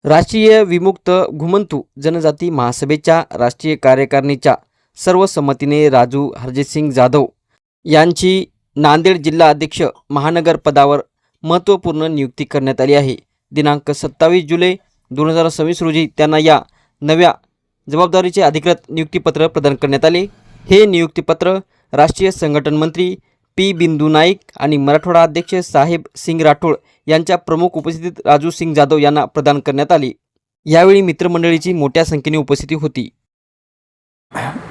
राष्ट्रीय विमुक्त घुमंतू जनजाती महासभेच्या राष्ट्रीय कार्यकारिणीच्या सर्वसंमतीने राजू हरजितसिंग जाधव यांची नांदेड जिल्हा अध्यक्ष महानगर पदावर महत्त्वपूर्ण नियुक्ती करण्यात आली आहे। दिनांक 27 जुलै 2026 रोजी त्यांना या नव्या जबाबदारीचे अधिकृत नियुक्तीपत्र प्रदान करण्यात आले। हे नियुक्तीपत्र राष्ट्रीय संघटन मंत्री पी बिंदू नाईक आणि मराठवाडा अध्यक्ष साहेब सिंग राठोड यांच्या प्रमुख उपस्थितीत राजू सिंग जाधव यांना प्रदान करण्यात आले। यावेळी मित्रमंडळीची मोठ्या संख्येने उपस्थिती होती।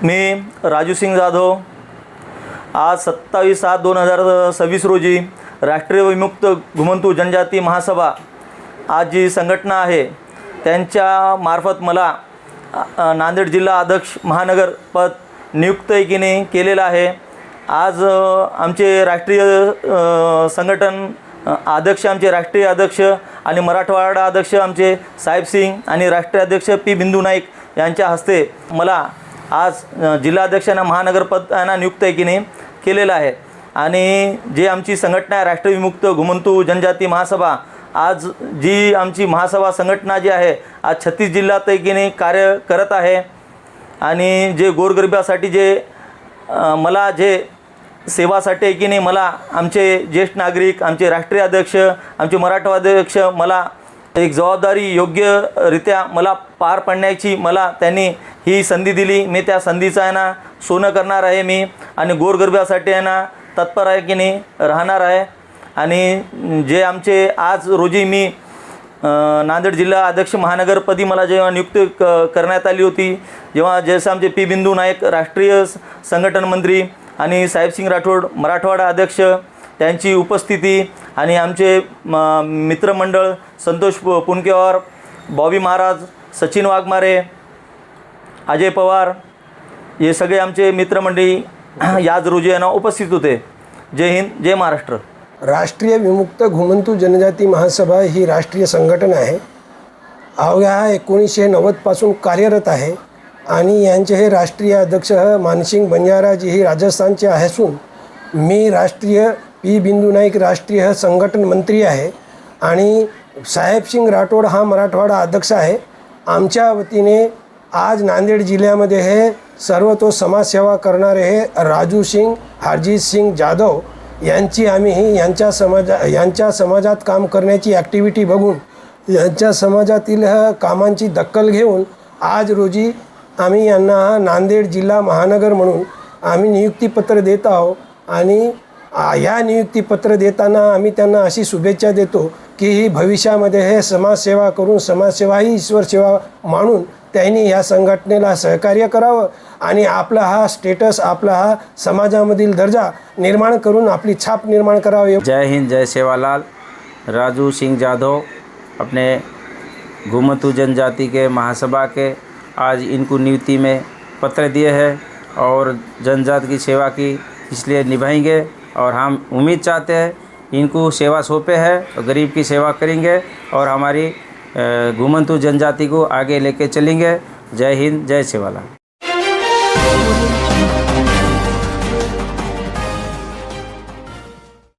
मी राजू सिंग जाधव आज 27/7/2026 रोजी राष्ट्रीय विमुक्त घुमंतू जनजाती महासभा आज जी संघटना आहे त्यांच्या मार्फत मला नांदेड जिल्हा अध्यक्ष महानगर पद नियुक्त केलेलं आहे। आज आमचे राष्ट्रीय संघटन अध्यक्ष आमचे राष्ट्रीय अध्यक्ष आणि मराठवाडा अध्यक्ष आमचे साहेब सिंग आणि राष्ट्रीय अध्यक्ष पी बिंदू नाईक यांच्या हस्ते मला आज जिल्हाध्यक्षांना महानगर पदांना नियुक्त केलेलं आहे। आणि जे आमची संघटना आहे राष्ट्रीय विमुक्त घुमंतू जनजाती महासभा आज जी आमची महासभा संघटना जी आहे आज 36 जिल्ह्यात कार्य करत आहे। आणि जे गोरगरिबासाठी जे मला जे सेवासाठी मला आमचे ज्येष्ठ नागरिक आमचे राष्ट्रीय अध्यक्ष आमचे मराठवाडा अध्यक्ष मला एक जबाबदारी योग्यरित्या मला पार पाडण्याची मला त्यांनी ही संधी दिली। मी त्या संधीचा सोनं करणार आहे मी आणि गोरगरिबासाठी तत्पर आहे राहणार आहे। आणि जे आमचे आज रोजी मी नांदेड जिल्हा अध्यक्ष महानगरपदी मला जेव्हा नियुक्त करण्यात आली होती जेव्हा जसं आमचे पी बिंदू नाईक राष्ट्रीय संघटन मंत्री आणि साहेब सिंग राठोड मराठवाडा अध्यक्ष त्यांची उपस्थिती आणि आमचे मित्रमंडळ संतोष पुनकेवार बॉबी महाराज सचिन वाघमारे अजय पवार हे सगळे आमचे मित्रमंडळी याच रोजी उपस्थित होते। जय हिंद जय महाराष्ट्र। राष्ट्रीय विमुक्त घुमंतू जनजाती महासभा ही राष्ट्रीय संघटना आहे। अवघ्या 1990 पासून कार्यरत आहे आणि यांचे हे राष्ट्रीय अध्यक्ष मानसिंग बंजाराजी ही राजस्थानचे असून मी राष्ट्रीय पी बिंदू नाईक राष्ट्रीय संघटन मंत्री आहे आणि साहेब सिंग राठोड हा मराठवाडा अध्यक्ष आहे। आमच्या वतीने आज नांदेड जिल्ह्यामध्ये हे सर्वतो समाजसेवा करणारे हे राजू सिंग हरजितसिंग जाधव यांची आम्ही यांच्या समाजात काम करण्याची ॲक्टिव्हिटी बघून यांच्या समाजातील कामांची दखल घेऊन आज रोजी आम्ही यांना नांदेड जिल्हा महानगर म्हणून आम्ही नियुक्तीपत्र देत आहोत। आणि या नियुक्तीपत्र देताना आम्ही त्यांना अशी शुभेच्छा देतो की ही भविष्यामध्ये हे समाजसेवा करून समाजसेवा ही ईश्वर सेवा मानून त्यांनी या संघटनेला सहकार्य करावं आणि आपला हा स्टेटस आपला हा समाजामधील दर्जा निर्माण करून आपली छाप निर्माण करावी। जय हिंद जय सेवालाल। राजू सिंह जाधव अपने घुमंतू जनजाति के महासभा के आज इनको नियुक्ति में पत्र दिए हैं और जनजाति की सेवा की इसलिए निभाएंगे और हम उम्मीद चाहते हैं इनको सेवा सौंपे है और गरीब की सेवा करेंगे और हमारी घुमंतू जनजाति को आगे लेके चलेंगे। जय हिंद जय सेवालाल।